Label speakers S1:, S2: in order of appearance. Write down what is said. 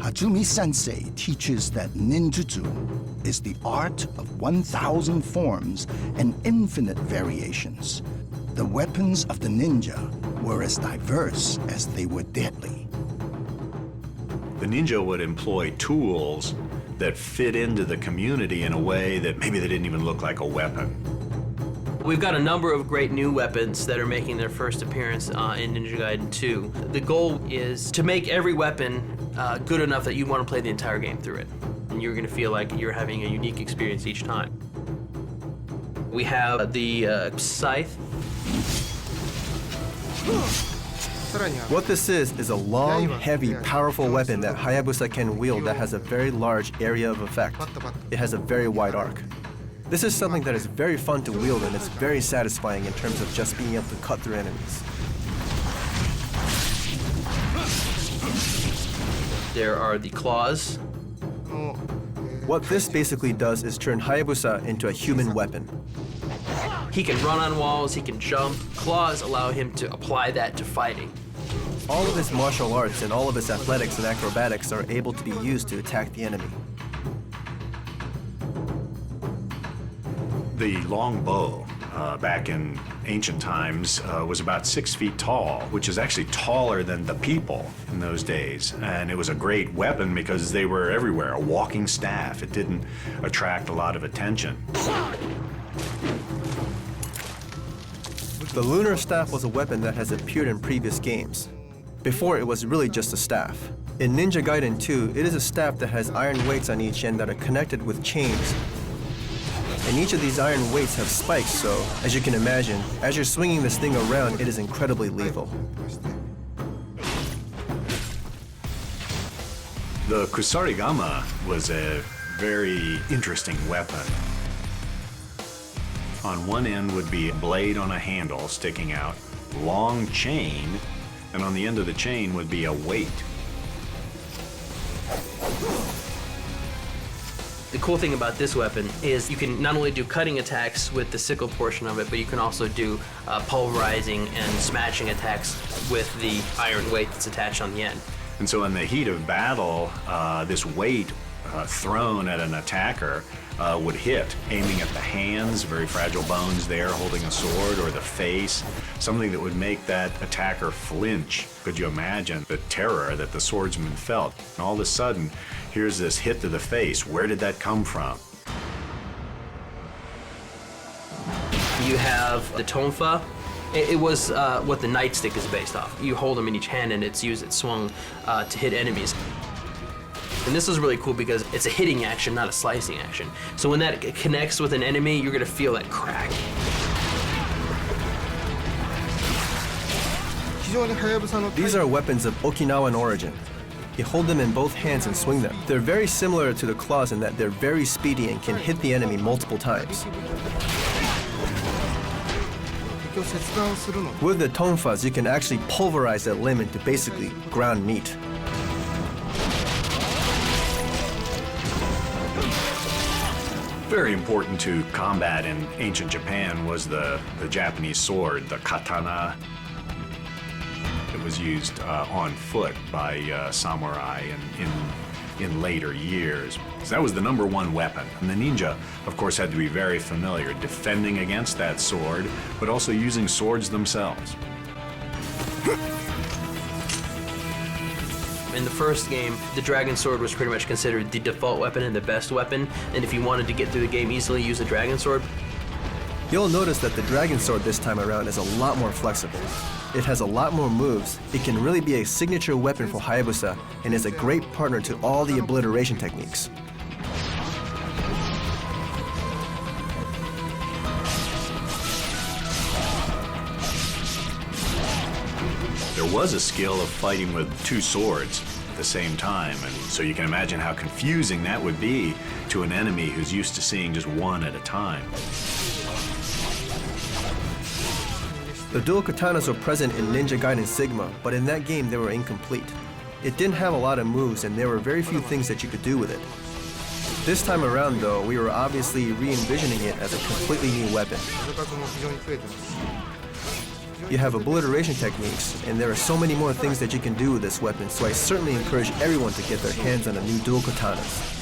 S1: Hajumi Sensei teaches that ninjutsu is the art of 1,000 forms and infinite variations. The weapons of the ninja were as diverse as they were deadly.
S2: The ninja would employ tools that fit into the community in a way that maybe they didn't even look like a weapon.
S3: We've got a number of great new weapons that are making their first appearance in Ninja Gaiden 2. The goal is to make every weapon good enough that you want to play the entire game through it. And you're going to feel like you're having a unique experience each time. We have the scythe.
S4: What this is a long, heavy, powerful weapon that Hayabusa can wield that has a very large area of effect. It has a very wide arc. This is something that is very fun to wield, and it's very satisfying in terms of just being able to cut through enemies.
S3: There are the claws.
S4: What this basically does is turn Hayabusa into a human weapon.
S3: He can run on walls, he can jump. Claws allow him to apply that to fighting.
S4: All of his martial arts and all of his athletics and acrobatics are able to be used to attack the enemy.
S2: The long bow back in ancient times was about 6 feet tall, which is actually taller than the people in those days. And it was a great weapon because they were everywhere, a walking staff. It didn't attract a lot of attention.
S4: The lunar staff was a weapon that has appeared in previous games. Before, it was really just a staff. In Ninja Gaiden 2, it is a staff that has iron weights on each end that are connected with chains. And each of these iron weights have spikes, so, as you can imagine, as you're swinging this thing around, it is incredibly lethal.
S2: The kusarigama was a very interesting weapon. On one end would be a blade on a handle sticking out, long chain, and on the end of the chain would be a weight.
S3: The cool thing about this weapon is you can not only do cutting attacks with the sickle portion of it, but you can also do pulverizing and smashing attacks with the iron weight that's attached on the end.
S2: And so in the heat of battle, this weight thrown at an attacker would hit, aiming at the hands, very fragile bones there holding a sword, or the face, something that would make that attacker flinch. Could you imagine the terror that the swordsman felt? And all of a sudden, here's this hit to the face. Where did that come from?
S3: You have the tonfa. It was what the nightstick is based off. You hold them in each hand and it's swung to hit enemies. And this is really cool because it's a hitting action, not a slicing action. So when that connects with an enemy, you're gonna feel that crack.
S4: These are weapons of Okinawan origin. You hold them in both hands and swing them. They're very similar to the claws in that they're very speedy and can hit the enemy multiple times. With the tonfas, you can actually pulverize that limb into basically ground meat.
S2: Very important to combat in ancient Japan was the Japanese sword, the katana. It was used on foot by samurai in later years. So that was the #1 weapon. And the ninja, of course, had to be very familiar defending against that sword, but also using swords themselves.
S3: In the first game, the dragon sword was pretty much considered the default weapon and the best weapon. And if you wanted to get through the game easily, use a dragon sword.
S4: You'll notice that the dragon sword this time around is a lot more flexible. It has a lot more moves. It can really be a signature weapon for Hayabusa and is a great partner to all the obliteration techniques.
S2: There was a skill of fighting with 2 swords at the same time, and so you can imagine how confusing that would be to an enemy who's used to seeing just one at a time.
S4: The dual katanas were present in Ninja Gaiden Sigma, but in that game they were incomplete. It didn't have a lot of moves and there were very few things that you could do with it. This time around though, we were obviously re-envisioning it as a completely new weapon. You have obliteration techniques, and there are so many more things that you can do with this weapon, so I certainly encourage everyone to get their hands on the new dual katanas.